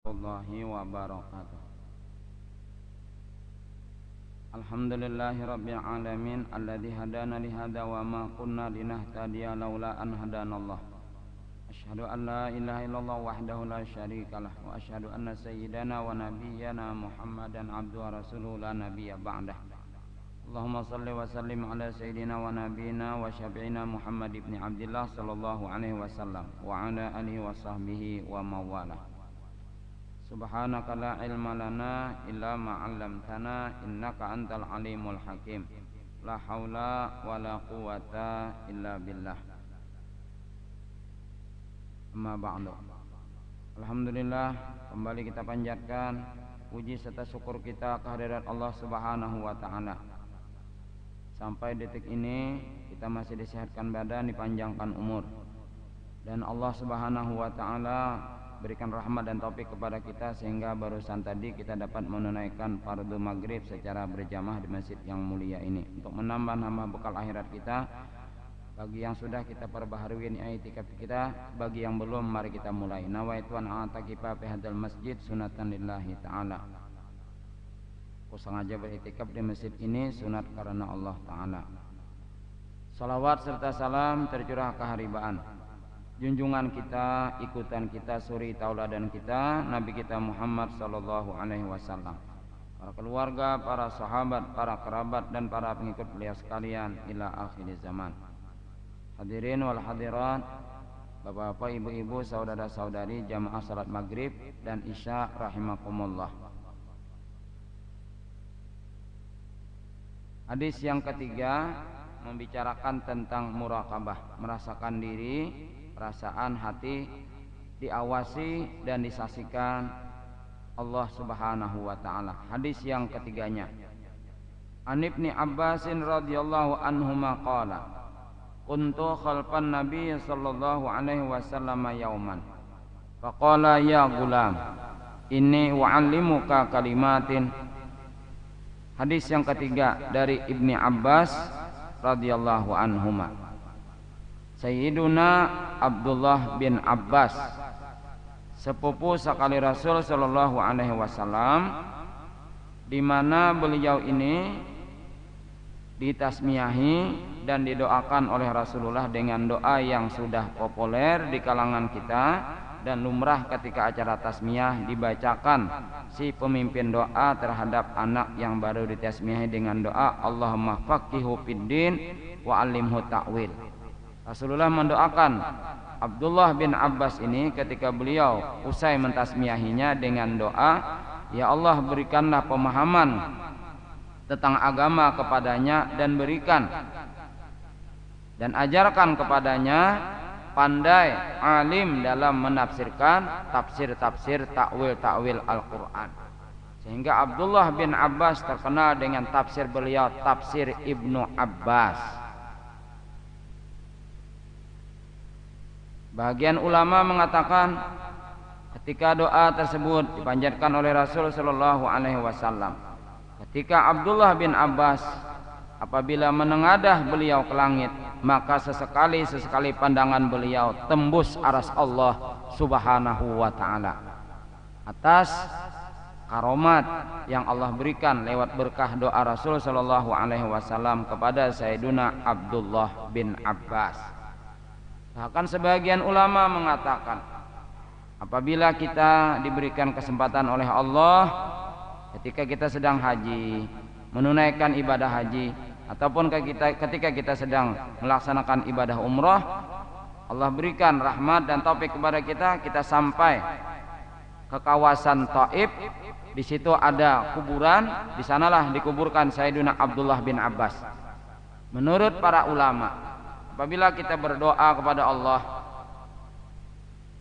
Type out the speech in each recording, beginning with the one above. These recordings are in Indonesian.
warahmatullahi wabarakatuh. Alhamdulillahi rabbil alamin alladzi hadana li hadza wa ma kunna linahtadiya laula an hadanallah. Asyhadu an la ilaha illallah wahdahu la syarikalah wa asyhadu anna sayyidana wa nabiyyana Muhammadan abduhu wa rasuluhu la nabiyya ba'dah. Allahumma salli wa sallim ala sayyidina wa nabiyina wa syafi'ina Muhammad ibn Abdillah sallallahu alaihi wasallam wa ala alihi wa sahbihi wa mawalah. Subhanaka la ilma lana illa ma 'allamtana innaka antal alimul hakim. La haula wala quwata illa billah. Amma ba'du. Alhamdulillah, kembali kita panjatkan puji serta syukur kita kehadirat Allah Subhanahu wa taala. Sampai detik ini kita masih disehatkan badan, dipanjangkan umur. Dan Allah Subhanahu wa taala berikan rahmat dan taufik kepada kita sehingga barusan tadi kita dapat menunaikan fardu maghrib secara berjamaah di masjid yang mulia ini untuk menambah bekal akhirat kita. Bagi yang sudah kita perbaharui i'tikaf kita, bagi yang belum mari kita mulai. Nawaitu an a'takifa fi hadzal masjid sunatan lillahi ta'ala. Aku sengaja beriktikaf di masjid ini sunat karena Allah taala. Salawat serta salam tercurah keharibaan junjungan kita, ikutan kita, suri tauladan kita, Nabi kita Muhammad sallallahu alaihi wasallam, para keluarga, para sahabat, para kerabat dan para pengikut beliau sekalian ila akhir zaman. Hadirin wal hadirat, Bapak-bapak, ibu-ibu, saudara-saudari jamaah salat maghrib dan isya rahimakumullah. Hadis yang ketiga membicarakan tentang muraqabah, merasakan diri, perasaan hati diawasi dan disaksikan Allah Subhanahu wa taala. Hadis yang ketiganya, An Ibni Abbasin radhiyallahu anhuma qala, kuntu khalfan Nabi sallallahu alaihi wasallam yauman faqala ya gulam inni u'allimuka kalimatin. Hadis yang ketiga dari Ibni Abbas radhiyallahu anhuma. Sayyiduna Abdullah bin Abbas, sepupu sekali Rasul sallallahu alaihi wasallam, di mana beliau ini ditasmiyahi dan didoakan oleh Rasulullah dengan doa yang sudah populer di kalangan kita dan lumrah ketika acara tasmiyah dibacakan si pemimpin doa terhadap anak yang baru ditasmiyahi dengan doa Allahumma faqihu fiddin wa 'allimhu ta'wil. Rasulullah mendoakan Abdullah bin Abbas ini ketika beliau usai mentasmiyahinya dengan doa, ya Allah berikanlah pemahaman tentang agama kepadanya dan berikan dan ajarkan kepadanya pandai alim dalam menafsirkan tafsir-tafsir takwil-takwil Al-Quran, sehingga Abdullah bin Abbas terkenal dengan tafsir beliau, tafsir Ibnu Abbas. Bagian ulama mengatakan ketika doa tersebut dipanjatkan oleh Rasul sallallahu alaihi wasallam, ketika Abdullah bin Abbas apabila menengadah beliau ke langit, maka sesekali pandangan beliau tembus aras Allah Subhanahu wa taala atas karomat yang Allah berikan lewat berkah doa Rasul sallallahu alaihi wasallam kepada Sayyiduna Abdullah bin Abbas. Bahkan sebagian ulama mengatakan apabila kita diberikan kesempatan oleh Allah ketika kita sedang haji, menunaikan ibadah haji, ataupun ketika kita sedang melaksanakan ibadah umrah, Allah berikan rahmat dan taufik kepada kita, kita sampai ke kawasan Taif, di situ ada kuburan, di sanalah dikuburkan Sayyidina Abdullah bin Abbas. Menurut para ulama, apabila kita berdoa kepada Allah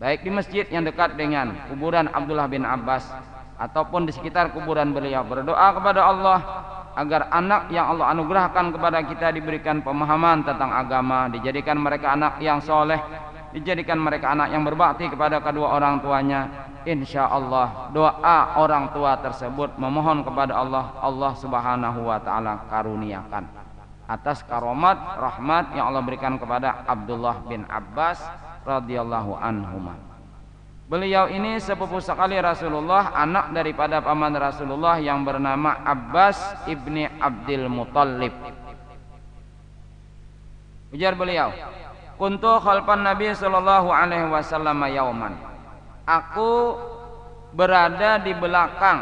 baik di masjid yang dekat dengan kuburan Abdullah bin Abbas ataupun di sekitar kuburan beliau, berdoa kepada Allah agar anak yang Allah anugerahkan kepada kita diberikan pemahaman tentang agama, dijadikan mereka anak yang soleh, dijadikan mereka anak yang berbakti kepada kedua orang tuanya. Insya Allah doa orang tua tersebut memohon kepada Allah, Allah Subhanahu wa taala karuniakan atas karomat rahmat yang Allah berikan kepada Abdullah bin Abbas radhiyallahu anhuma. Beliau ini sepupu sekali Rasulullah, anak daripada paman Rasulullah yang bernama Abbas ibni Abdul Muttalib. Ujar beliau, kuntu khalfan Nabi sallallahu alaihi wasallam yauman. Aku berada di belakang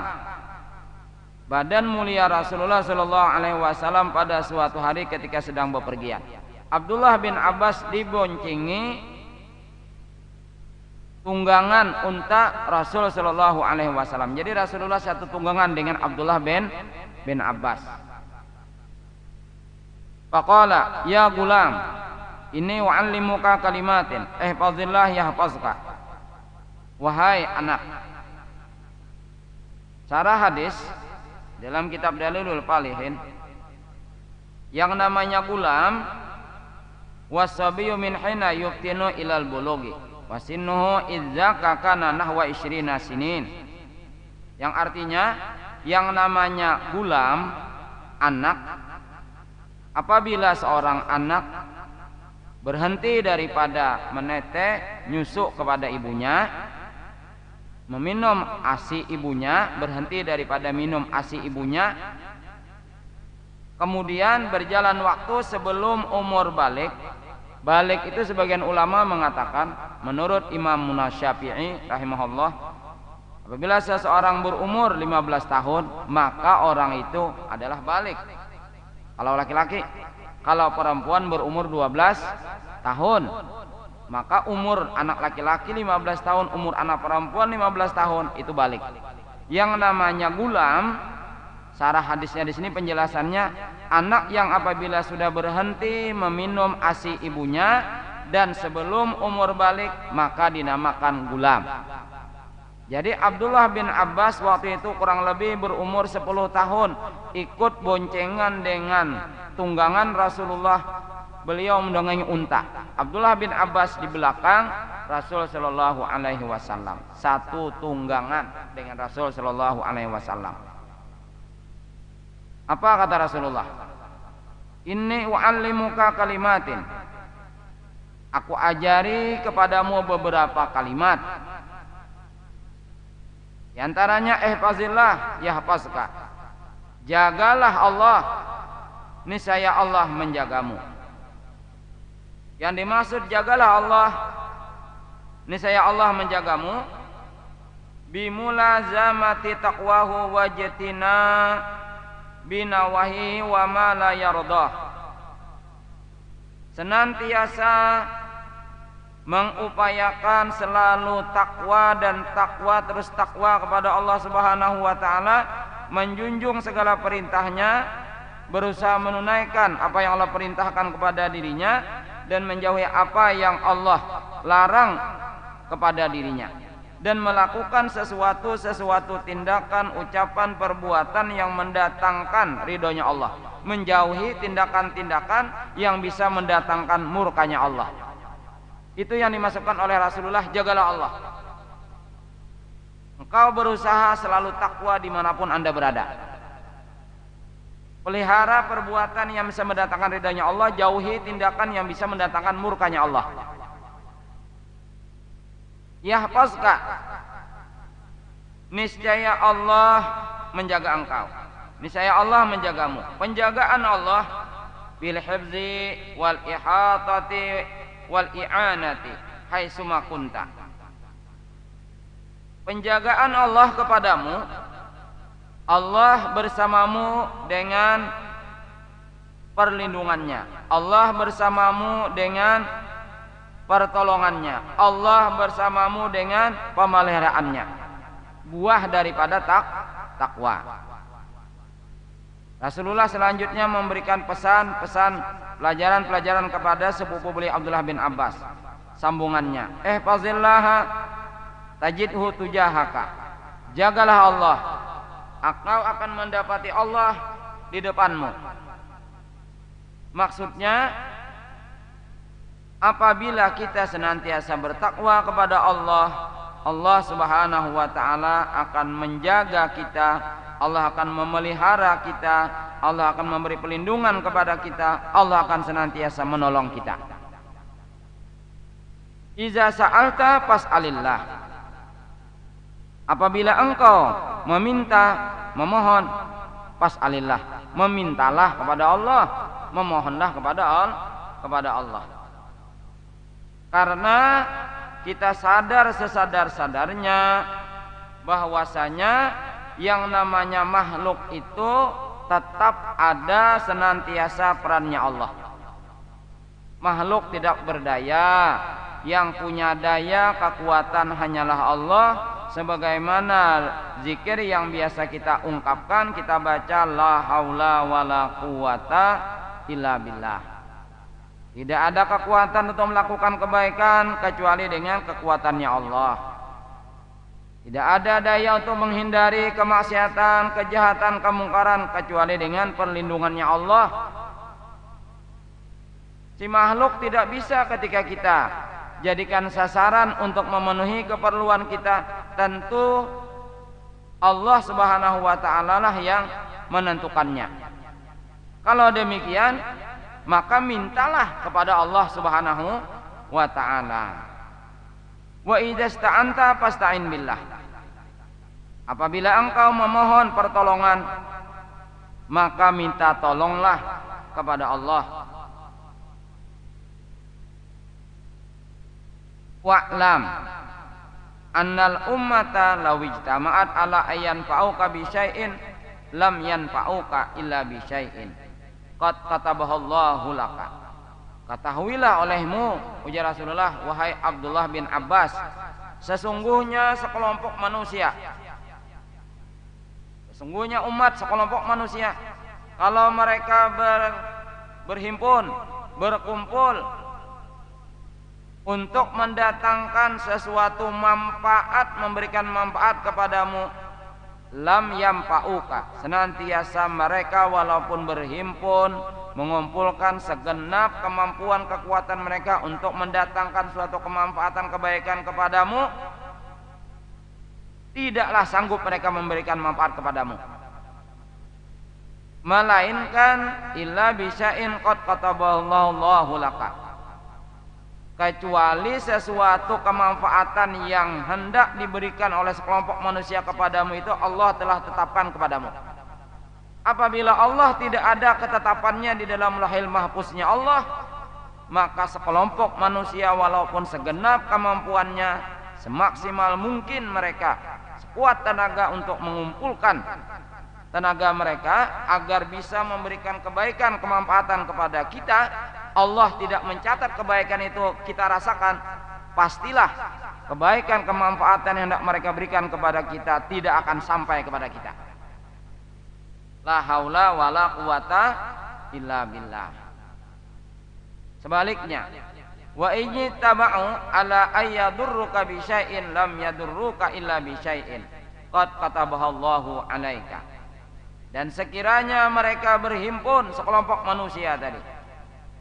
badan mulia Rasulullah sallallahu alaihi wasallam pada suatu hari ketika sedang bepergian. Abdullah bin Abbas diboncengi tunggangan unta Rasul sallallahu alaihi wasallam. Jadi Rasulullah satu tunggangan dengan Abdullah bin Abbas. Faqala ya gulam, inni wa'allimuka kalimatin ihfazillah yahfazka. Wahai anak. Syarah hadis dalam kitab Dalilul Falihin, yang namanya gulam wasabiyu min hina yuftinu ilal bulugi wasinnuhu idzaka kana nahwa 20 sinin. Yang artinya yang namanya gulam, anak, apabila seorang anak berhenti daripada menetes nyusuk kepada ibunya, meminum ASI ibunya, berhenti daripada minum ASI ibunya, kemudian berjalan waktu sebelum umur balik. Balik itu sebagian ulama mengatakan, menurut Imam Syafi'i rahimahullah, apabila seseorang berumur 15 tahun maka orang itu adalah balik. Kalau laki-laki, kalau perempuan berumur 12 tahun maka umur anak laki-laki 15 tahun, umur anak perempuan 15 tahun itu balik. Yang namanya gulam, syarah hadisnya di sini penjelasannya, anak yang apabila sudah berhenti meminum ASI ibunya dan sebelum umur balik maka dinamakan gulam. Jadi Abdullah bin Abbas waktu itu kurang lebih berumur 10 tahun, ikut boncengan dengan tunggangan Rasulullah. Beliau menunggangi unta. Abdullah bin Abbas di belakang Rasul sallallahu alaihi wasallam. Satu tunggangan dengan Rasul sallallahu alaihi wasallam. Apa kata Rasulullah? Inni u'allimuka kalimatin. Aku ajari kepadamu beberapa kalimat. Di antaranya ihfazillah yahfazka. Jagalah Allah, niscaya Allah menjagamu. Yang dimaksud jagalah Allah, niscaya Allah menjagamu, bimulazamati taqwahu wajtina binawahi wa ma la yardah. Senantiasa mengupayakan selalu takwa dan takwa terus takwa kepada Allah Subhanahu wa taala, menjunjung segala perintahnya, berusaha menunaikan apa yang Allah perintahkan kepada dirinya dan menjauhi apa yang Allah larang kepada dirinya, dan melakukan sesuatu tindakan, ucapan, perbuatan yang mendatangkan ridhonya Allah, menjauhi tindakan-tindakan yang bisa mendatangkan murkanya Allah. Itu yang dimasukkan oleh Rasulullah, jagalah Allah. Engkau berusaha selalu takwa dimanapun anda berada. Pelihara perbuatan yang bisa mendatangkan ridhanya Allah, jauhi tindakan yang bisa mendatangkan murkanya Allah. Yahfazka, niscaya Allah menjaga engkau, niscaya Allah menjagamu. Penjagaan Allah bil hifzi wal ihatati wal i'anati haitsu ma kunta. Penjagaan Allah kepadamu, Allah bersamamu dengan perlindungannya, Allah bersamamu dengan pertolongannya, Allah bersamamu dengan pemeliharaannya. Buah daripada takwa. Rasulullah selanjutnya memberikan pesan-pesan, pelajaran-pelajaran kepada sepupu beliau Abdullah bin Abbas. Sambungannya, ihfazillaha tajidhu tujahaka. Jagalah Allah, engkau akan mendapati Allah di depanmu. Maksudnya, apabila kita senantiasa bertakwa kepada Allah, Allah Subhanahu wa taala akan menjaga kita, Allah akan memelihara kita, Allah akan memberi perlindungan kepada kita, Allah akan senantiasa menolong kita. Iza sa'alta fas'alillah. Apabila engkau memohon, fas'alillah, memintalah kepada Allah, memohonlah kepada Allah. Karena kita sadar sesadar-sadarnya bahwasanya yang namanya makhluk itu tetap ada senantiasa perannya Allah. Makhluk tidak berdaya, yang punya daya kekuatan hanyalah Allah. Sebagaimana zikir yang biasa kita ungkapkan, kita baca la haula wala quwata illa billah. Tidak ada kekuatan untuk melakukan kebaikan kecuali dengan kekuatannya Allah. Tidak ada daya untuk menghindari kemaksiatan, kejahatan, kemungkaran kecuali dengan perlindungannya Allah. Si makhluk tidak bisa ketika kita jadikan sasaran untuk memenuhi keperluan kita. Tentu Allah Subhanahu wa ta'ala lah yang menentukannya. Kalau demikian, maka mintalah kepada Allah Subhanahu wa ta'ala. Wa idza sta'anta fasta'in billah. Apabila engkau memohon pertolongan, maka minta tolonglah kepada Allah. Wa'lam annal ummata law ijtama'at ala ayyan fa'uka bi syai'in lam yanfa'uka illa bi syai'in qad katabahallahu laka. Ketahuilah olehmu, ujar Rasulullah, wahai Abdullah bin Abbas, sesungguhnya sekelompok manusia, sesungguhnya umat sekelompok manusia, kalau mereka berhimpun, berkumpul untuk mendatangkan sesuatu manfaat, memberikan manfaat kepadamu, lam yampauka, senantiasa mereka walaupun berhimpun mengumpulkan segenap kemampuan kekuatan mereka untuk mendatangkan suatu kemanfaatan kebaikan kepadamu, tidaklah sanggup mereka memberikan manfaat kepadamu, melainkan illa bisya'in qad kataballahu laka, kecuali sesuatu kemanfaatan yang hendak diberikan oleh sekelompok manusia kepadamu itu Allah telah tetapkan kepadamu. Apabila Allah tidak ada ketetapannya di dalam Lauhul Mahfuznya Allah, maka sekelompok manusia walaupun segenap kemampuannya, semaksimal mungkin mereka, sekuat tenaga untuk mengumpulkan tenaga mereka agar bisa memberikan kebaikan kemanfaatan kepada kita, Allah tidak mencatat kebaikan itu kita rasakan, pastilah kebaikan kemanfaatan yang hendak mereka berikan kepada kita tidak akan sampai kepada kita. La haula wala quwata illa billah. Sebaliknya, wa ijtaba'u ala ayyadurruka bi syai'in lam yadurruka illa bi syai'in qad katabahallahu 'alaika. Dan sekiranya mereka berhimpun, sekelompok manusia tadi,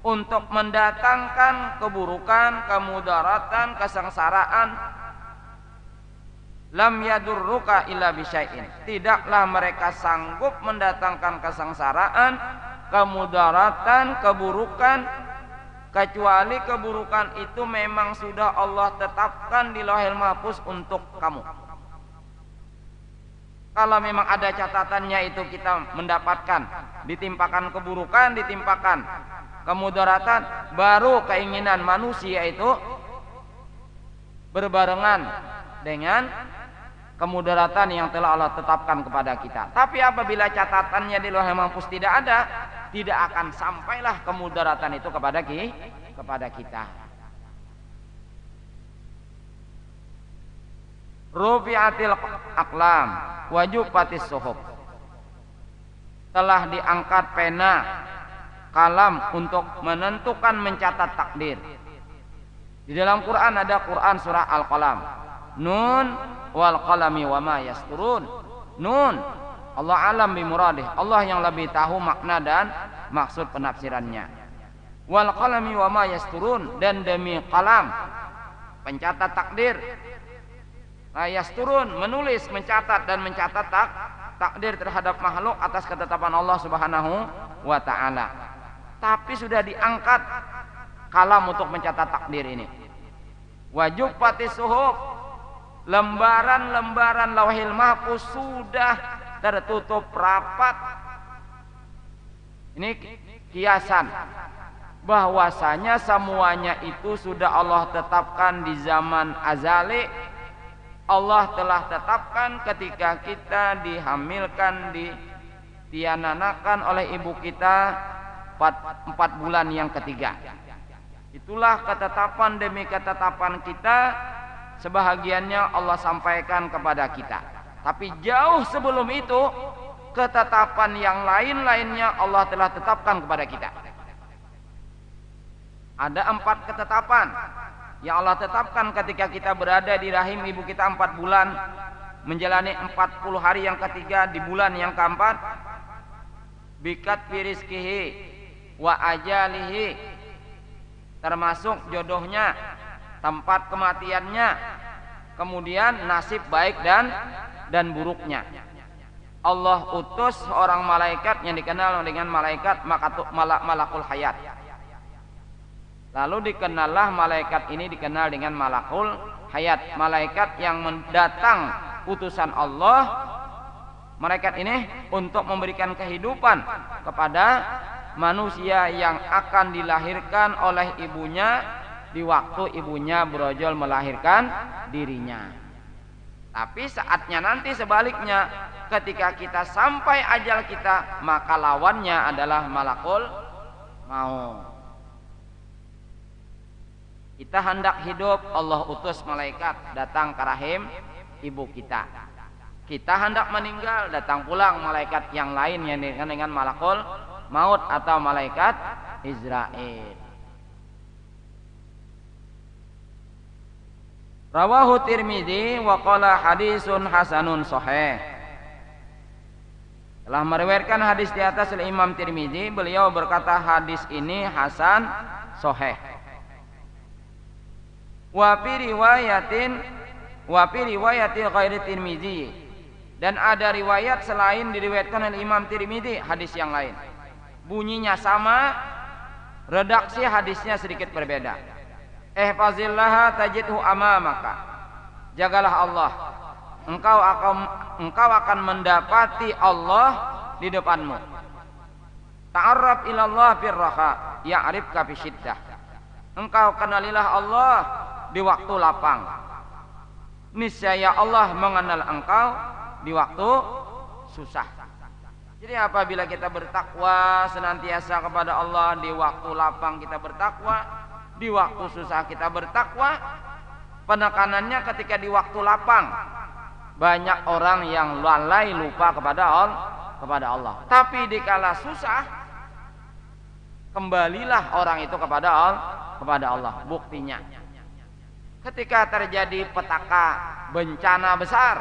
untuk mendatangkan keburukan, kemudaratan, kesengsaraan, lam yadurruka illa bisyai'in, tidaklah mereka sanggup mendatangkan kesengsaraan, kemudaratan, keburukan, kecuali keburukan itu memang sudah Allah tetapkan di Lauhul Mahfuz untuk kamu. Kalau memang ada catatannya itu kita mendapatkan, ditimpakan keburukan, ditimpakan kemudaratan, baru keinginan manusia itu berbarengan dengan kemudaratan yang telah Allah tetapkan kepada kita. Tapi apabila catatannya di Lauhul Mahfuz tidak ada, tidak akan sampailah kemudaratan itu kepada kita. Rufi'atil aqlam wa juffatis suhuf. Telah diangkat pena, kalam untuk menentukan, mencatat takdir. Di dalam Quran ada Quran surah Al-Qalam. Nun wal qalami wa ma yasturun. Nun, Allah alam bi muradih, Allah yang lebih tahu makna dan maksud penafsirannya. Wal qalami wa ma yasturun, dan demi qalam, pencatat takdir. La yasturun, menulis, mencatat dan mencatat takdir terhadap makhluk atas ketetapan Allah Subhanahu wa ta'ala. Tapi sudah diangkat kalam untuk mencatat takdir ini. Wajub pati suhuf, lembaran-lembaran Lauhil Mahfuz sudah tertutup rapat. Ini kiasan bahwasanya semuanya itu sudah Allah tetapkan di zaman azali. Allah telah tetapkan ketika kita dihamilkan, diananakan oleh ibu kita 4 bulan yang ketiga. Itulah ketetapan demi ketetapan kita. Sebahagiannya Allah sampaikan kepada kita. Tapi jauh sebelum itu, ketetapan yang lain-lainnya Allah telah tetapkan kepada kita. Ada 4 ketetapan yang Allah tetapkan ketika kita berada di rahim ibu kita 4 bulan, menjalani 40 hari yang ketiga di bulan yang keempat. Bikat firizkihi wa ajalihi, termasuk jodohnya, tempat kematiannya, kemudian nasib baik dan buruknya. Allah utus seorang malaikat yang dikenal dengan malaikat malakul hayat. Lalu dikenallah malaikat ini dikenal dengan malakul hayat, malaikat yang mendatang utusan Allah. Malaikat ini untuk memberikan kehidupan kepada manusia yang akan dilahirkan oleh ibunya di waktu ibunya brojol melahirkan dirinya. Tapi saatnya nanti sebaliknya, ketika kita sampai ajal kita, maka lawannya adalah malakul maut. Kita hendak hidup, Allah utus malaikat datang ke rahim ibu kita. Kita hendak meninggal, datang pulang malaikat yang lain yang dengan malakul maut atau malaikat Israel. Rawahu Tirmidzi wa qala hadisun hasanun sahih. Telah meriwayatkan hadis di atas oleh Imam Tirmidzi, beliau berkata hadis ini hasan sahih. Wa fi riwayatin ghairi Tirmidzi, dan ada riwayat selain diriwayatkan oleh Imam Tirmidzi hadis yang lain. Bunyinya sama, redaksi hadisnya sedikit berbeda. Ihfazillaha tajidhu amamaka. Jagalah Allah, engkau akan mendapati Allah di depanmu. Ta'arraf ilallah firraha ya'rifka fi syiddah. Engkau kenalilah Allah di waktu lapang, niscaya Allah mengenal engkau di waktu susah. Jadi apabila kita bertakwa senantiasa kepada Allah, di waktu lapang kita bertakwa, di waktu susah kita bertakwa. Penekanannya ketika di waktu lapang, banyak orang yang lalai lupa kepada Allah. Tapi dikala susah, kembalilah orang itu kepada Allah. Buktinya, ketika terjadi petaka, bencana besar,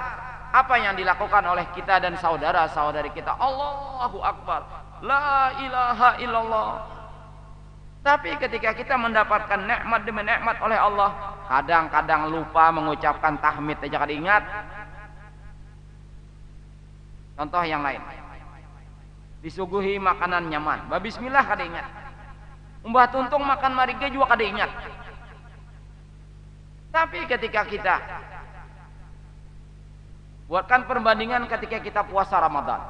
apa yang dilakukan oleh kita dan saudara-saudari kita? Allahu Akbar, la ilaha illallah. Tapi ketika kita mendapatkan nikmat demi nikmat oleh Allah, kadang-kadang lupa mengucapkan tahmid aja kada ingat. Contoh yang lain, disuguhi makanan nyaman, bismillah kada ingat. Umbah tuntung makan marige juga kada ingat. Tapi ketika kita buatkan perbandingan ketika kita puasa Ramadan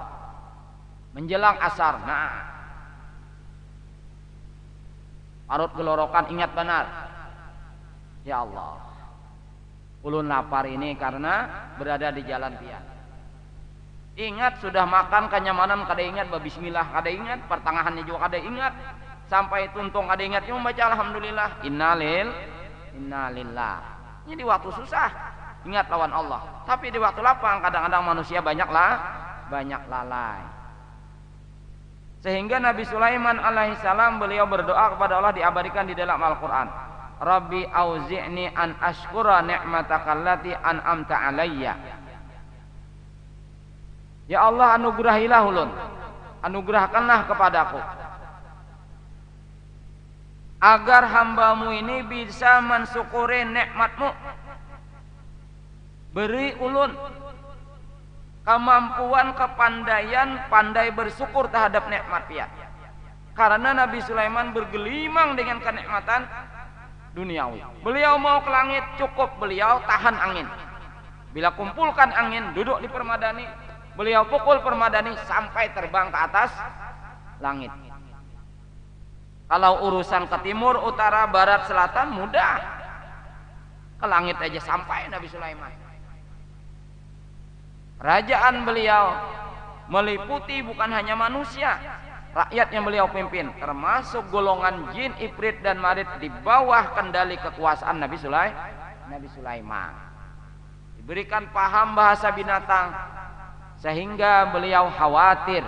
menjelang asar, nah parut gelorokan ingat benar, ya Allah, ulun lapar ini karena berada di jalan tiang. Ingat sudah makan kenyamanan kada ingat, bismillah kada ingat, pertengahannya juga kada ingat, sampai tuntung kada ingat, cuma baca alhamdulillah, innalillah. Ini di waktu susah ingat lawan Allah, tapi di waktu lapang kadang-kadang manusia banyak lalai. Sehingga Nabi Sulaiman alaihissalam beliau berdoa kepada Allah, diabadikan di dalam Al-Quran, Rabbi auzi'ni an ashkura ni'mataka allati an'amta alayya. Ya Allah, anugerahilah ulun, anugerahkanlah kepadaku agar hambamu ini bisa mensyukuri nikmatmu. Beri ulun kemampuan, kepandaian, pandai bersyukur terhadap nikmat ya. Karena Nabi Sulaiman bergelimang dengan kenikmatan duniawi. Beliau mau ke langit, cukup beliau tahan angin. Bila kumpulkan angin, duduk di permadani, beliau pukul permadani sampai terbang ke atas langit. Kalau urusan ke timur, utara, barat, selatan mudah. Ke langit aja sampai Nabi Sulaiman. Kerajaan beliau meliputi bukan hanya manusia, rakyat yang beliau pimpin, termasuk golongan jin, ifrit dan marid di bawah kendali kekuasaan Nabi Sulaiman. Diberikan paham bahasa binatang sehingga beliau khawatir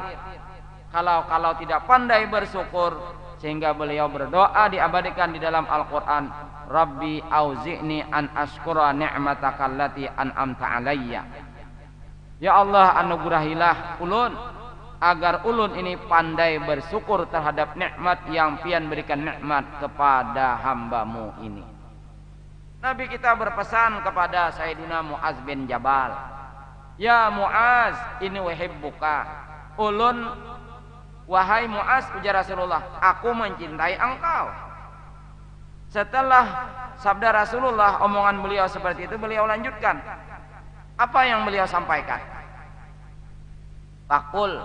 kalau tidak pandai bersyukur, sehingga beliau berdoa diabadikan di dalam Al-Quran, Rabbi auzi'ni an ashkura ni'mataka allati an'amta alayya. Ya Allah, anugerahilah ulun agar ulun ini pandai bersyukur terhadap nikmat yang pian berikan nikmat kepada hambamu ini. Nabi kita berpesan kepada Sayyidina Mu'az bin Jabal, ya Mu'az, ini uhibbuka. Ulun, wahai Mu'az, ujar Rasulullah, aku mencintai engkau. Setelah sabda Rasulullah, omongan beliau seperti itu, beliau lanjutkan. Apa yang beliau sampaikan? Fakul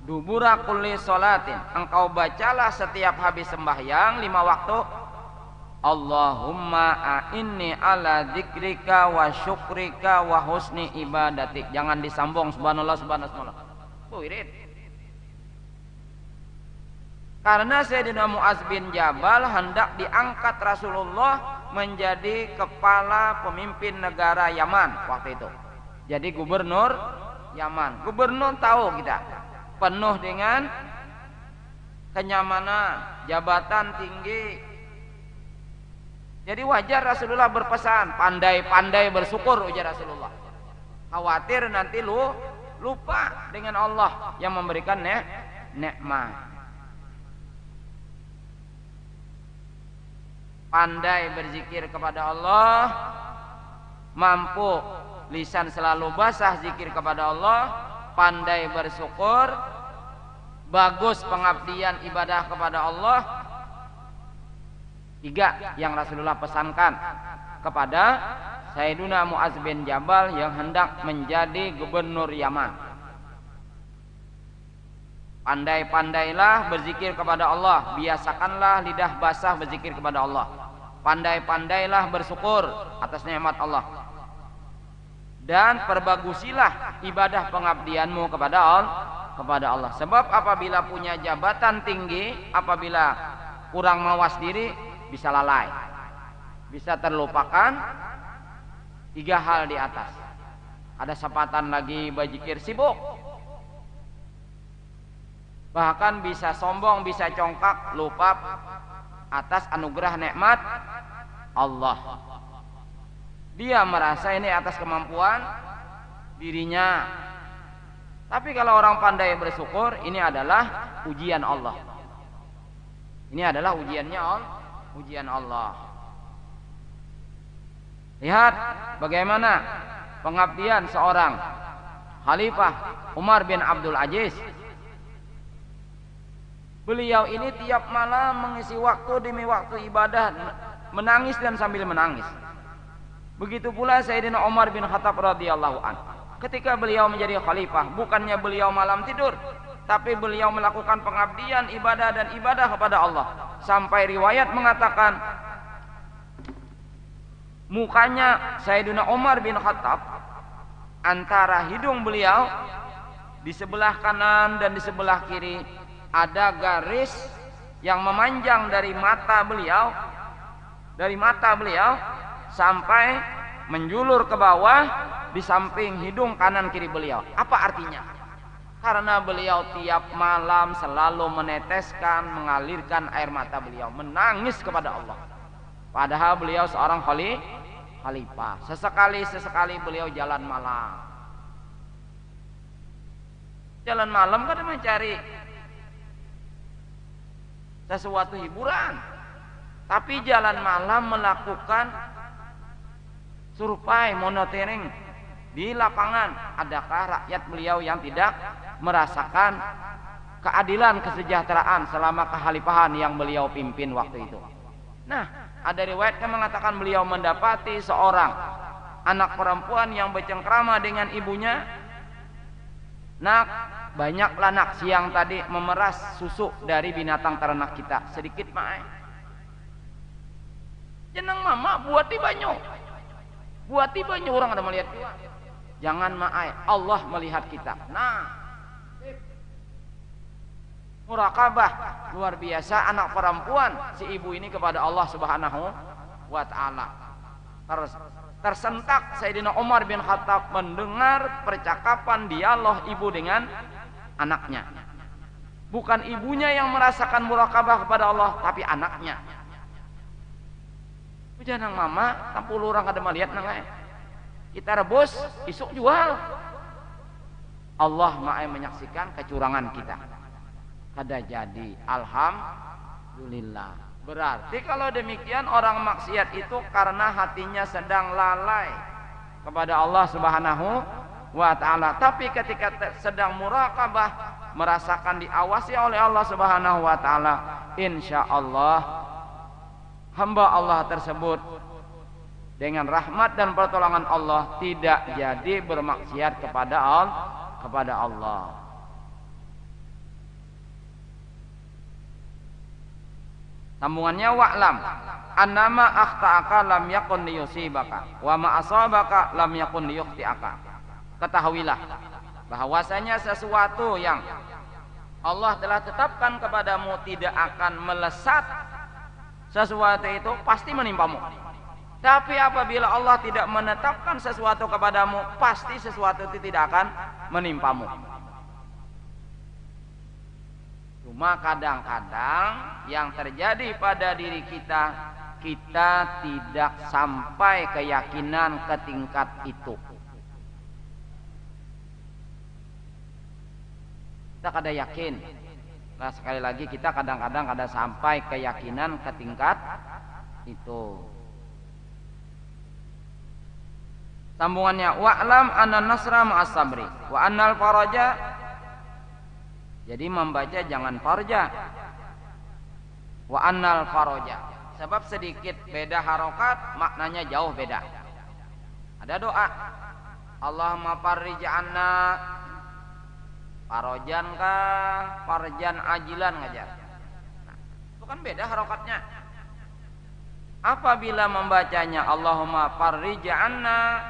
dubura kulli sholatin, engkau bacalah setiap habis sembahyang 5 waktu, Allahumma a'inni ala dzikrika wa syukrika wa husni ibadatik. Jangan disambung subhanallah subhanallah. Wirid. Karena Sayyidina Mu'az bin Jabal hendak diangkat Rasulullah menjadi kepala pemimpin negara Yaman waktu itu. Jadi gubernur Yaman. Gubernur tahu kita penuh dengan kenyamanan, jabatan tinggi. Jadi wajar Rasulullah berpesan, pandai-pandai bersyukur, ujar Rasulullah. Khawatir nanti lu lupa dengan Allah yang memberikan nikmat. Pandai berzikir kepada Allah, mampu lisan selalu basah zikir kepada Allah, pandai bersyukur, bagus pengabdian ibadah kepada Allah. 3 yang Rasulullah pesankan kepada Sayyidina Mu'az bin Jabal yang hendak menjadi gubernur Yaman. Pandai-pandailah berzikir kepada Allah, biasakanlah lidah basah berzikir kepada Allah. Pandai-pandailah bersyukur atas nikmat Allah. Dan perbagusilah ibadah pengabdianmu kepada Allah. Sebab apabila punya jabatan tinggi, apabila kurang mawas diri, bisa lalai, bisa terlupakan 3 hal di atas. Ada sepatan lagi berzikir sibuk, bahkan bisa sombong, bisa congkak, lupa atas anugerah nikmat Allah. Dia merasa ini atas kemampuan dirinya. Tapi kalau orang pandai bersyukur, ini adalah ujian Allah. Ini adalah ujian Allah. Lihat bagaimana pengabdian seorang Khalifah Umar bin Abdul Aziz. Beliau ini tiap malam mengisi waktu demi waktu ibadah, menangis dan sambil menangis. Begitu pula Sayyidina Umar bin Khattab radhiyallahu anhu. Ketika beliau menjadi khalifah, bukannya beliau malam tidur, tapi beliau melakukan pengabdian ibadah dan ibadah kepada Allah. Sampai riwayat mengatakan mukanya Sayyidina Umar bin Khattab, antara hidung beliau di sebelah kanan dan di sebelah kiri ada garis yang memanjang dari mata beliau sampai menjulur ke bawah di samping hidung kanan kiri beliau. Apa artinya? Karena beliau tiap malam selalu mengalirkan air mata beliau, menangis kepada Allah. Padahal beliau seorang khalifah. Sesekali beliau jalan malam. Jalan malam kan mencari sesuatu hiburan. Tapi jalan malam melakukan survei monitoring di lapangan. Adakah rakyat beliau yang tidak merasakan keadilan, kesejahteraan selama kekhalifahan yang beliau pimpin waktu itu? Nah, ada riwayat yang mengatakan beliau mendapati seorang anak perempuan yang bercengkrama dengan ibunya, nak, banyaklah nak siang tadi memeras susu dari binatang ternak kita, sedikit mae. Jeneng mama buati banyu orang ada melihat juga. Jangan mae, Allah melihat kita. Nah, murakabah luar biasa anak perempuan si ibu ini kepada Allah Subhanahu wa taala. Tersentak Sayyidina Umar bin Khattab mendengar percakapan dialog ibu dengan anaknya. Bukan ibunya yang merasakan murakabah kepada Allah, tapi anaknya. Jangan mama, tampul orang kada melihat nangai. Kita rebus, isuk jual. Allah Maha menyaksikan kecurangan kita. Kada jadi, alhamdulillah. Berarti kalau demikian orang maksiat itu karena hatinya sedang lalai kepada Allah Subhanahu wa taala. Tapi ketika sedang murakabah, merasakan diawasi oleh Allah Subhanahu wa taala, insyaallah hamba Allah tersebut dengan rahmat dan pertolongan Allah tidak jadi bermaksiat kepada Allah. Sambungannya, wa'lam annama akhta'aka lam yakun liyusibaka wa ma asabaka lam yakun liyukhti'aka. Ketahuilah bahwasanya sesuatu yang Allah telah tetapkan kepadamu tidak akan melesat, sesuatu itu pasti menimpamu. Tapi apabila Allah tidak menetapkan sesuatu kepadamu, pasti sesuatu itu tidak akan menimpamu. Cuma kadang-kadang yang terjadi pada diri kita, kita tidak sampai keyakinan ke tingkat itu. Kita kada yakin. Nah, sekali lagi kita kadang-kadang kada sampai keyakinan ke tingkat itu. Sambungannya, wa'lam anna nasra ma'as sabri wa annal faraja. Jadi membaca jangan farja. Wa annal faraja. Sebab sedikit beda harokat, maknanya jauh beda. Ada doa, Allahumma farrij anna, farajan kah, farjan ajilan ngajar. Nah, itu kan beda harokatnya. Apabila membacanya Allahumma farrij anna,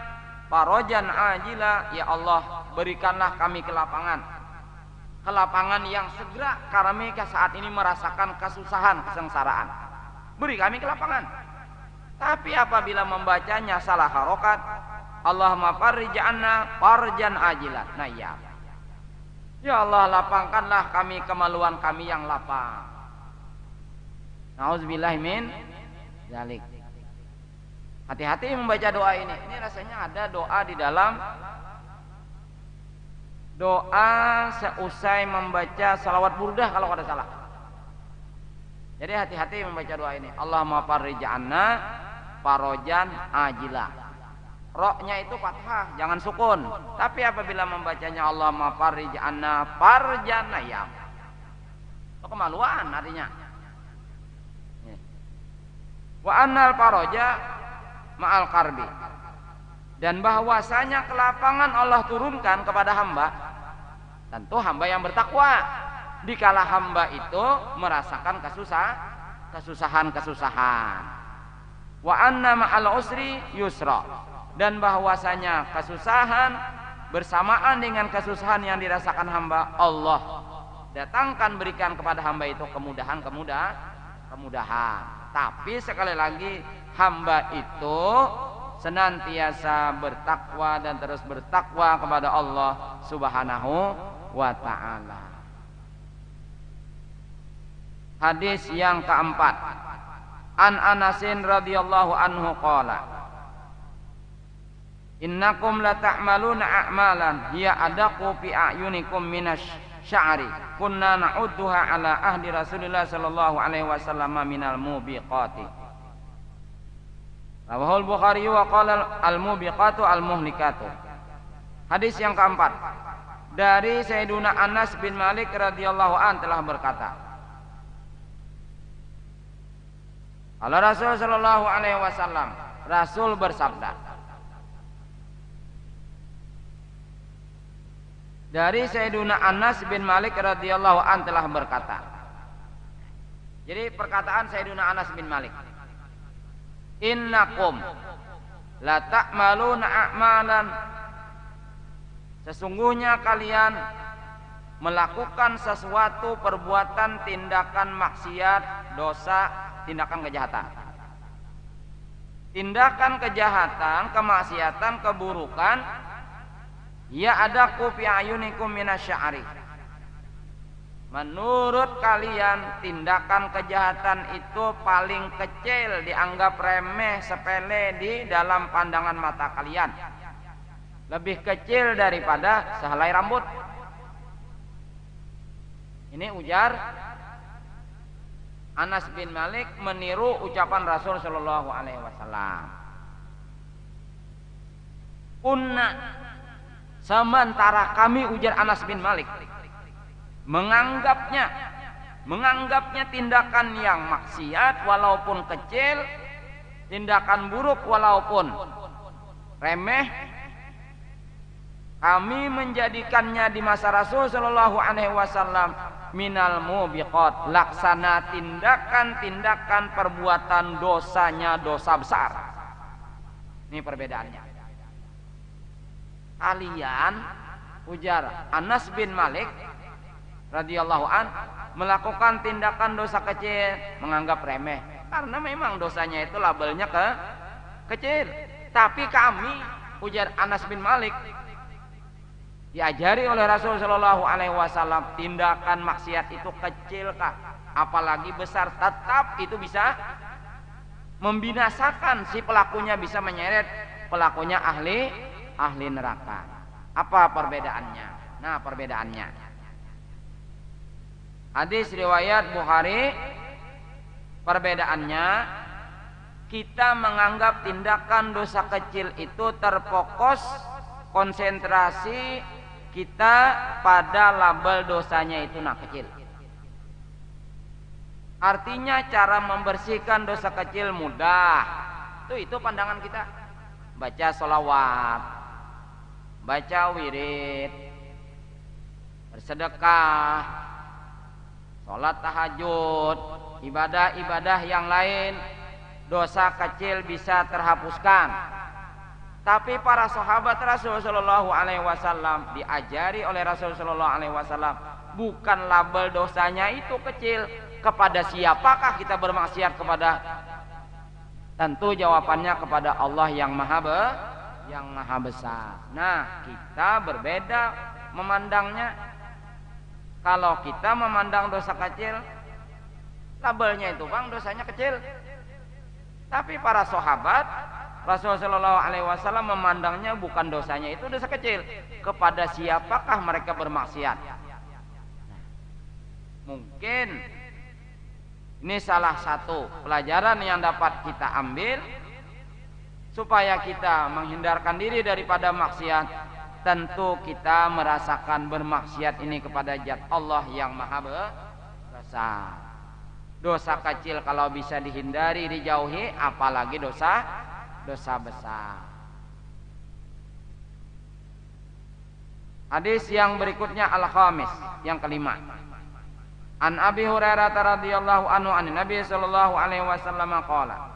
farajan ajila, ya Allah berikanlah kami kelapangan yang segera, karena mereka saat ini merasakan kesusahan, kesengsaraan. Beri kami kelapangan. Tapi apabila membacanya salah harokat, Allahumma farrij anna farjan ajilan. Nah ya Allah lapangkanlah kami kemaluan kami yang lapang. Nauzubillahi min dzalik. Hati-hati membaca doa ini. Ini rasanya ada doa di dalam doa seusai membaca salawat burdah kalau kada salah. Jadi hati-hati membaca doa ini. Allahumma farrij anna farajan ajila. Roknya itu fathah, jangan sukun. Tapi apabila membacanya Allahumma farrij anna farjan ayam, itu kemaluan artinya. Wa annal faraja ma'al karbi. Dan bahwasanya kelapangan Allah turunkan kepada hamba, tentu hamba yang bertakwa. Dikala hamba itu merasakan kesusahan. Wa anna ma'al usri yusra. Dan bahwasanya kesusahan bersamaan dengan kesusahan yang dirasakan hamba, Allah datangkan berikan kepada hamba itu kemudahan. Tapi sekali lagi hamba itu senantiasa bertakwa dan terus bertakwa kepada Allah Subhanahu wa ta'ala. Hadis yang keempat, an Anasin radhiyallahu anhu qala, innakum la ta'maluna a'malan hiya adaqu fi a'yunikum minasy sya'ri kunna na'udduha ala ahdi Rasulillah sallallahu alaihi wasallam minal mubiqati. Rawahul Bukhari wa qala al-mubiqatu al-muhlikatu. Hadis yang keempat, dari Sayyiduna Anas bin Malik radhiyallahu an telah berkata, kalau Rasul sallallahu alaihi wasallam, Rasul bersabda, dari Sayyiduna Anas bin Malik radhiyallahu an telah berkata. Jadi perkataan Sayyiduna Anas bin Malik, innakum la ta'maluna a'malan, sesungguhnya kalian melakukan sesuatu perbuatan, tindakan maksiat, dosa, tindakan kejahatan. Tindakan kejahatan, kemaksiatan, keburukan, ya adaku fi ayunikum minasya'ri. Menurut kalian tindakan kejahatan itu paling kecil, dianggap remeh, sepele di dalam pandangan mata kalian. Lebih kecil daripada sehelai rambut. Ini ujar Anas bin Malik meniru ucapan Rasul sallallahu alaihi wasallam. Kunna, sementara kami, ujar Anas bin Malik, menganggapnya tindakan yang maksiat walaupun kecil, tindakan buruk walaupun remeh, kami menjadikannya di masa Rasul sallallahu alaihi wasallam minal mubiqat, laksana tindakan-tindakan perbuatan dosanya dosa besar. Ini perbedaannya. Kalian, ujar Anas bin Malik radhiyallahu an, melakukan tindakan dosa kecil menganggap remeh karena memang dosanya itu labelnya kecil. Tapi kami, ujar Anas bin Malik, diajari oleh Rasul sallallahu alaihi wasallam, tindakan maksiat itu kecilkah apalagi besar, tetap itu bisa membinasakan si pelakunya, bisa menyeret pelakunya ahli neraka. Apa perbedaannya? Nah, perbedaannya, hadis riwayat Bukhari, perbedaannya kita menganggap tindakan dosa kecil itu terfokus, konsentrasi kita pada label dosanya itu kecil. Artinya cara membersihkan dosa kecil mudah. Itu pandangan kita. Baca sholawat, baca wirid, bersedekah, sholat tahajud, ibadah-ibadah yang lain, dosa kecil bisa terhapuskan. Tapi para sahabat Rasul sallallahu alaihi wasallam diajari oleh Rasul sallallahu alaihi wasallam, bukan label dosanya itu kecil. Kepada siapakah kita bermaksiat kepada? Tentu jawabannya kepada Allah yang maha besar. Nah, kita berbeda memandangnya. Kalau kita memandang dosa kecil, labelnya itu bang dosanya kecil. Tapi para sahabat Rasulullah sallallahu alaihi wasallam memandangnya bukan dosanya itu dosa kecil. Kepada siapakah mereka bermaksiat? Mungkin ini salah satu pelajaran yang dapat kita ambil supaya kita menghindarkan diri daripada maksiat. Tentu kita merasakan bermaksiat ini kepada zat Allah yang maha besar. Dosa kecil kalau bisa dihindari, dijauhi, apalagi dosa besar. Hadis yang berikutnya al-khamis, yang kelima. An Abi Hurairah radhiyallahu anhu an Nabi sallallahu alaihi wasallam qala,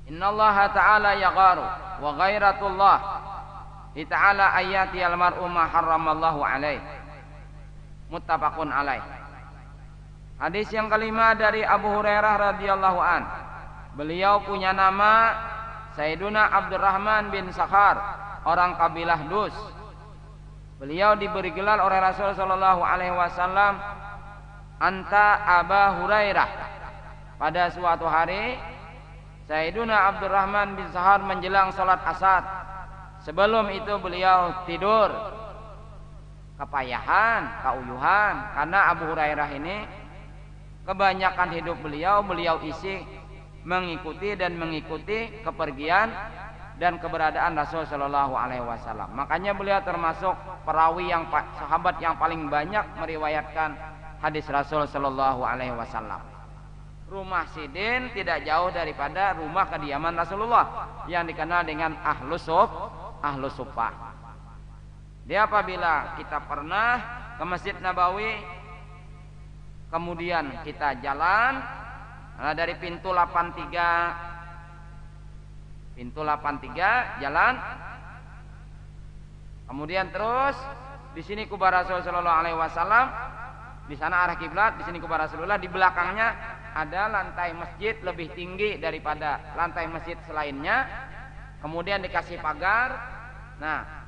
innallaha ta'ala yagharu wa ghairatullah ta'ala ayati al-mar'u ma harramallahu alaihi. Muttafaqun alaih. Hadis yang kelima dari Abu Hurairah radhiyallahu an. Beliau punya nama Sayyiduna Abdurrahman bin Sakhar, orang kabilah Dus. Beliau diberi gelar oleh Rasul sallallahu alaihi wasallam anta Aba Hurairah. Pada suatu hari Sayyiduna Abdurrahman bin Sakhar menjelang salat asar. Sebelum itu beliau tidur kepayahan, kauyuhan, karena Abu Hurairah ini kebanyakan hidup beliau isi mengikuti kepergian dan keberadaan Rasul sallallahu alaihi wasallam. Makanya beliau termasuk perawi yang sahabat yang paling banyak meriwayatkan hadis Rasul sallallahu alaihi wasallam. Rumah Sidin tidak jauh daripada rumah kediaman Rasulullah yang dikenal dengan Ahlus Suffah. Dia apabila kita pernah ke Masjid Nabawi, kemudian kita jalan dari pintu 83 jalan, kemudian terus di sini kubah Rasul sallallahu alaihi wasallam, di sana arah kiblat, di sini kubah Rasulullah, di belakangnya ada lantai masjid lebih tinggi daripada lantai masjid selainnya, kemudian dikasih pagar. Nah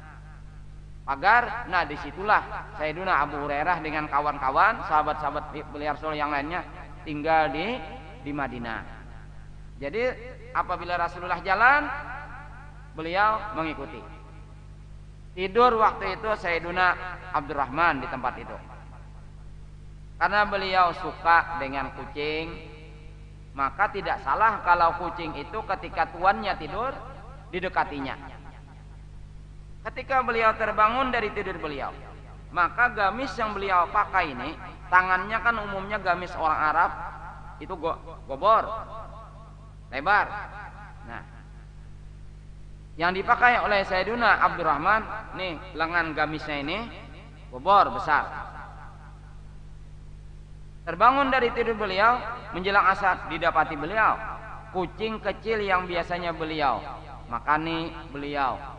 disitulah Sayyiduna Abu Hurairah dengan kawan-kawan sahabat-sahabat beliau Rasul yang lainnya tinggal di Madinah. Jadi apabila Rasulullah jalan, beliau mengikuti. Tidur waktu itu Sayyiduna Abdurrahman di tempat itu, karena beliau suka dengan kucing. Maka tidak salah kalau kucing itu ketika tuannya tidur didekatinya. Ketika beliau terbangun dari tidur beliau, maka gamis yang beliau pakai ini, tangannya kan umumnya gamis orang Arab itu gobor, lebar. Nah, yang dipakai oleh Sayyiduna Abdurrahman, nih lengan gamisnya ini gobor besar. Terbangun dari tidur beliau menjelang asar, didapati beliau kucing kecil yang biasanya beliau makani, beliau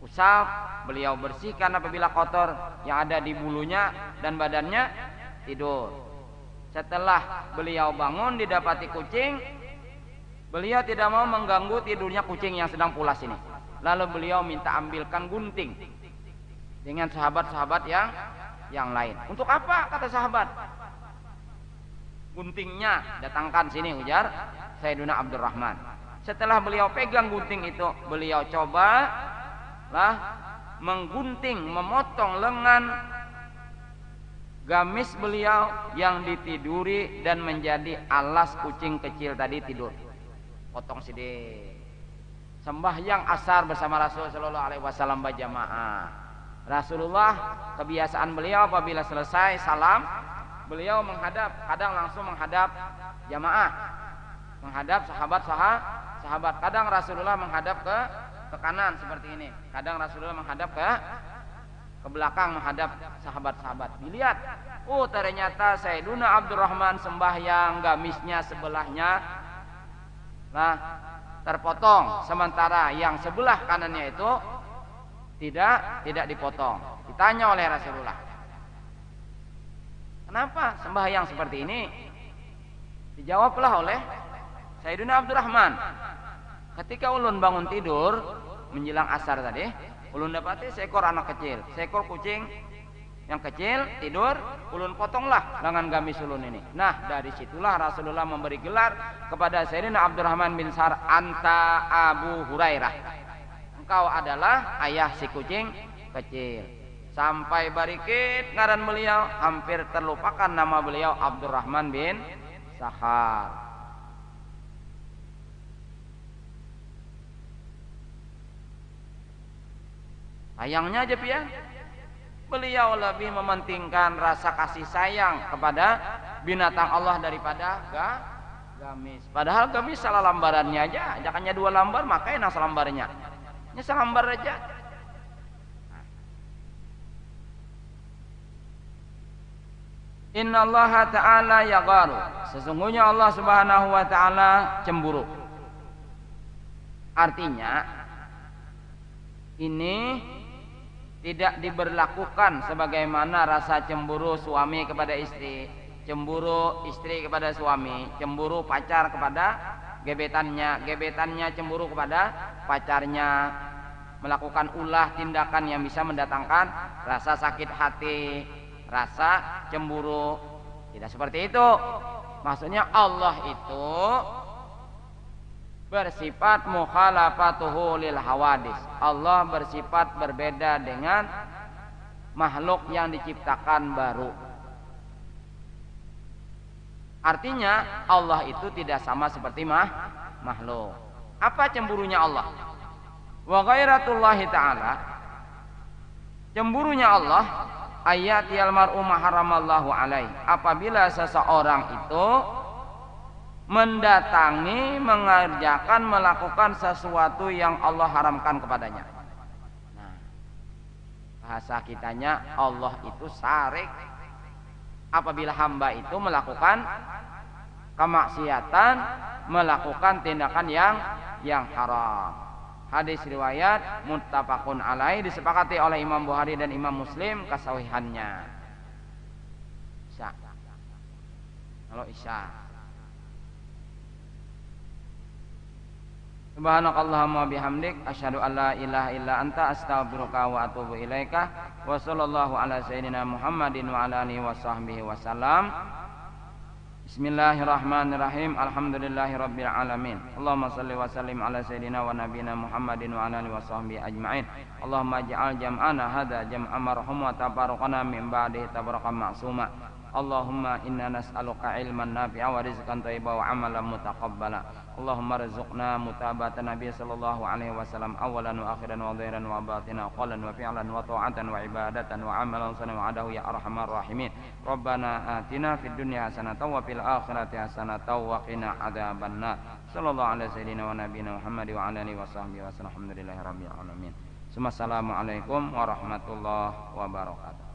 usap, beliau bersihkan apabila kotor yang ada di bulunya dan badannya, tidur. Setelah beliau bangun didapati kucing, beliau tidak mau mengganggu tidurnya kucing yang sedang pulas ini. Lalu beliau minta ambilkan gunting dengan sahabat-sahabat yang lain. Untuk apa, kata sahabat? Guntingnya datangkan sini, ujar Sayyiduna Abdurrahman. Setelah beliau pegang gunting itu, beliau coba menggunting, memotong lengan gamis beliau yang ditiduri dan menjadi alas kucing kecil tadi tidur. Potong sidik. Sembahyang asar bersama Rasul sallallahu alaihi wasallam berjamaah. Rasulullah kebiasaan beliau apabila selesai salam, beliau menghadap, kadang langsung menghadap jamaah, menghadap sahabat. Kadang Rasulullah menghadap ke kanan seperti ini, kadang Rasulullah menghadap ke belakang, menghadap sahabat-sahabat. Dilihat, ternyata Sayyiduna Abdurrahman sembahyang gamisnya sebelahnya terpotong, sementara yang sebelah kanannya itu tidak dipotong. Ditanya oleh Rasulullah, kenapa sembahyang seperti ini? Dijawablah oleh Sayyiduna Abdurrahman, ketika ulun bangun tidur menjelang asar tadi, ulun dapati seekor anak kecil, seekor kucing yang kecil tidur, ulun potonglah lengan gamis ulun ini. Nah, dari situlah Rasulullah memberi gelar kepada Sayyidina Abdurrahman bin Sa'ad, anta Abu Hurairah, engkau adalah ayah si kucing kecil. Sampai barikit ngaran beliau, hampir terlupakan nama beliau Abdurrahman bin Sakhar. Sayangnya aja pian, beliau lebih mementingkan rasa kasih sayang kepada binatang Allah daripada gamis. Padahal gamis salah lambarannya aja, ajakannya 2 lambar, maka enak selambarnya. Ini selambar aja. Innallaha ta'ala yagharu, sesungguhnya Allah Subhanahu wa ta'ala cemburu. Artinya ini tidak diberlakukan sebagaimana rasa cemburu suami kepada istri, cemburu istri kepada suami, cemburu pacar kepada gebetannya, gebetannya cemburu kepada pacarnya, melakukan ulah tindakan yang bisa mendatangkan rasa sakit hati, rasa cemburu. Tidak seperti itu. Maksudnya Allah itu bersifat mukhalafatuhu lil hawadis. Allah bersifat berbeda dengan makhluk yang diciptakan baru. Artinya Allah itu tidak sama seperti makhluk. Apa cemburunya Allah? Wa ghairatullahi ta'ala, cemburunya Allah, ayatil mar'u ma haramallahu alaihi, apabila seseorang itu mendatangi, mengerjakan, melakukan sesuatu yang Allah haramkan kepadanya. Nah, Bahasa kitanya Allah itu syarik apabila hamba itu melakukan kemaksiatan, melakukan tindakan yang haram. Hadis riwayat muttafaqun alaih, disepakati oleh Imam Bukhari dan Imam Muslim kesahihannya. Isya. Kalau isya. Subhanakallahumma bihamdik asyhadu an la ilaha illa anta astaghfiruka wa atubu ilaika wa sallallahu ala sayyidina Muhammadin wa ala alihi wa sahbihi wasallam. Bismillahirrahmanirrahim. Alhamdulillahirabbil alamin. Allahumma shalli wa sallim ala sayyidina wa nabiyina Muhammadin wa ala alihi wa sahbihi ajmain. Allahumma ij'al jam'ana hadza jam'an marhuma wa tabarraqana min ba'dihi tabarrakan ma'suma. Allahumma inna nas'aluka ilman nafi'a wa rizqan thayyiban wa amalan mutaqabbala. Allahumma rizqna mutabatan Nabi sallallahu alaihi wasallam awalan wa akhiran wa dhahiran wa batinan qalan wa fi'lan wa ta'atan wa ibadatan wa amalan salihan wa adahu ya arhamar rahimin. Rabbana atina fid dunya hasanatan wa fil akhirati hasanatan wa qina adzabannar. Sallallahu alaihi sayyidina wa nabiyina Muhammad wa ala alihi wa sahbihi wasallam. Alhamdulillahirabbil alamin. Assalamualaikum warahmatullahi wabarakatuh.